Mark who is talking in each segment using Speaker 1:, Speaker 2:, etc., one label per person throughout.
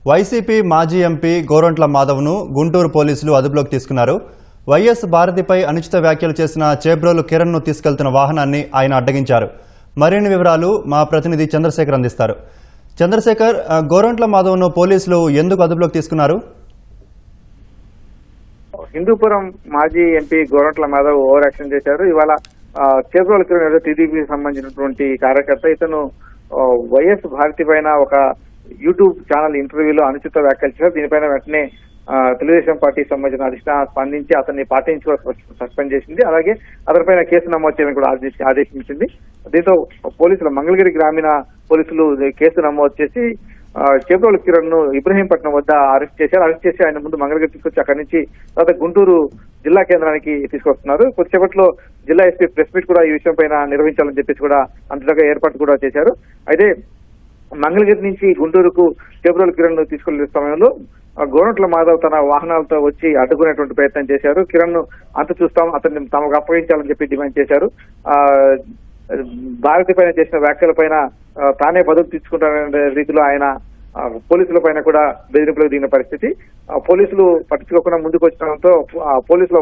Speaker 1: YCP మాజీ MP Gorantla మాధవ్ను Guntur పోలీసులు అదుపులోకి తీసుకున్నారు. వైఎస్ భారతిపై అనుచిత వ్యాఖ్యలు చేసిన చేబ్రోలు కిరణ్ను తీసుకెళ్తున్న వాహనాన్ని ఆయన అడ్డగించారు. మరిన్ని వివరాలు మా ప్రతినిధి చంద్రశేఖర్ అందిస్తారు. చంద్రశేఖర్, గోరంట్ల మాధవ్ను పోలీసులు ఎందుకు అదుపులోకి తీసుకున్నారు?
Speaker 2: హిందూపురం మాజీ MP Gorantla Madhav over action చేశారు. ఇవాళ చేబ్రోలు కిరణ్ టీడీపీకి సంబంధించినటువంటి కార్యకర్త. ఇతను వైఎస్ భారతి పైన ఒక యూట్యూబ్ ఛానల్ ఇంటర్వ్యూలో అనుచిత వ్యాఖ్యలు చేశారు. దీనిపైన వెంటనే తెలుగుదేశం పార్టీకి సంబంధించిన అధిష్టానం స్పందించి అతన్ని పార్టీ నుంచి సస్పెండ్ చేసింది. అలాగే అతనిపైన కేసు నమోదు చేయమని కూడా ఆదేశించింది. దీంతో పోలీసులు మంగళగిరి గ్రామీణ పోలీసులు కేసు నమోదు చేసి చేబ్రోలు కిరణ్ ను ఇబ్రహీంపట్నం వద్ద అరెస్ట్ చేశారు. అరెస్ట్ చేసి ఆయన ముందు మంగళగిరి తీసుకొచ్చి అక్కడి నుంచి తర్వాత గుంటూరు జిల్లా కేంద్రానికి తీసుకొస్తున్నారు. కొద్దిసేపట్లో జిల్లా ఎస్పీ ప్రెస్ మీట్ కూడా ఈ విషయం పైన నిర్వహించాలని చెప్పేసి కూడా అంతగా ఏర్పాటు కూడా చేశారు. అయితే మంగళగిరి నుంచి గుంటూరుకు చేబ్రోలు కిరణ్ ను తీసుకెళ్లే సమయంలో గోరంట్ల మాధవ్ తన వాహనాలతో వచ్చి అడ్డుకునేటువంటి ప్రయత్నం చేశారు. కిరణ్ ను అంత చూస్తాం, అతన్ని తమకు అప్పగించాలని చెప్పి డిమాండ్ చేశారు. భారతి పైన చేసిన వ్యాఖ్యల పైన తానే బదులు తీసుకుంటారనే రీతిలో ఆయన పోలీసుల పైన కూడా బెదిరింపులకు దిగిన పరిస్థితి. పోలీసులు పట్టించుకోకుండా ముందుకు వచ్చడంతో పోలీసుల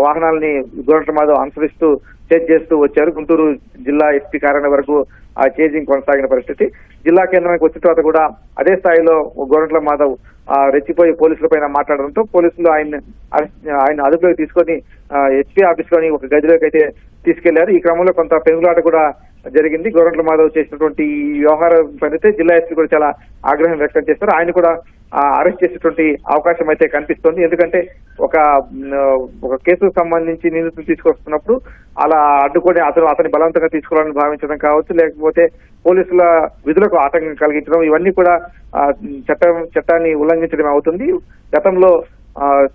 Speaker 2: వాహనాలని గోరంట్ల మాధవ్ అనుసరిస్తూ చేజ్ చేస్తూ వచ్చారు. గుంటూరు జిల్లా ఎస్పీ కార్యాలయం వరకు ఆ చేజింగ్ కొనసాగిన పరిస్థితి. జిల్లా కేంద్రానికి వచ్చిన తర్వాత కూడా అదే స్థాయిలో గోరంట్ల మాధవ్ రెచ్చిపోయి పోలీసుల పైన మాట్లాడడంతో పోలీసులు ఆయన అదుపులోకి తీసుకొని ఎస్పీ ఆఫీస్ లోని ఒక గదిలోకి అయితే తీసుకెళ్లారు. ఈ క్రమంలో కొంత పెనుగులాట కూడా జరిగింది. గోరంట్ల మాధవ్ చేసినటువంటి ఈ వ్యవహారం పైన జిల్లా ఎస్పీ కూడా చాలా ఆగ్రహం వ్యక్తం చేస్తారు. ఆయన కూడా అరెస్ట్ చేసేటువంటి అవకాశం అయితే కనిపిస్తోంది. ఎందుకంటే ఒక కేసుకు సంబంధించి నిందితులు తీసుకొస్తున్నప్పుడు అలా అడ్డుకొని అతని బలవంతంగా తీసుకోవాలని భావించడం కావచ్చు, లేకపోతే పోలీసుల విధులకు ఆటంకం కలిగించడం, ఇవన్నీ కూడా చట్టాన్ని ఉల్లంఘించడం అవుతుంది. గతంలో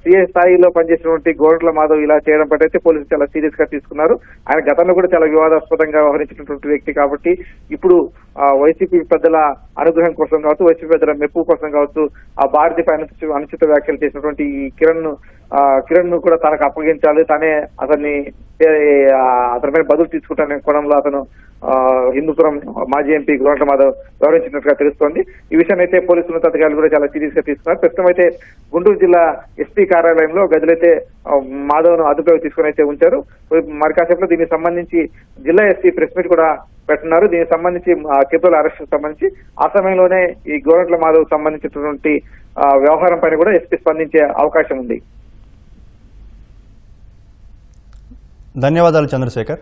Speaker 2: సిఐ స్థాయిలో పనిచేసినటువంటి గోరంట్ల మాధవ్ ఇలా చేయడం పట్ల అయితే పోలీసులు చాలా సీరియస్ గా తీసుకున్నారు. ఆయన గతంలో కూడా చాలా వివాదాస్పదంగా వ్యవహరించినటువంటి వ్యక్తి కాబట్టి ఇప్పుడు వైసీపీ పెద్దల అనుగ్రహం కోసం కావచ్చు, వైసీపీ పెద్దల మెప్పు కోసం కావచ్చు, ఆ భారతిపై అనుచిత వ్యాఖ్యలు చేసినటువంటి ఈ కిరణ్ ను కూడా తనకు అప్పగించాలి, తానే అతనిపైన బదులు తీసుకుంటాననే కోణంలో అతను హిందూపురం మాజీ ఎంపీ గోరంట్ల మాధవ్ వ్యవహరించినట్టుగా తెలుస్తోంది. ఈ విషయాన్ని అయితే పోలీసు ఉన్నతాధికారులు కూడా చాలా సీరియస్ గా తీసుకున్నారు. ప్రస్తుతం అయితే గుంటూరు జిల్లా ఎస్పీ కార్యాలయంలో గదులైతే మాధవ్ ను అదుపులోకి తీసుకుని అయితే ఉంచారు. మరి కాసేపులో దీనికి సంబంధించి జిల్లా ఎస్పీ ప్రెస్ మీట్ కూడా పెట్టున్నారు. దీనికి సంబంధించి చేబ్రోలు అరెస్ట్ సంబంధించి ఆ సమయంలోనే ఈ గోరంట్ల మాధవ్ సంబంధించినటువంటి వ్యవహారం పైన కూడా ఎస్పీ స్పందించే అవకాశం ఉంది.
Speaker 1: ధన్యవాదాలు చంద్రశేఖర్.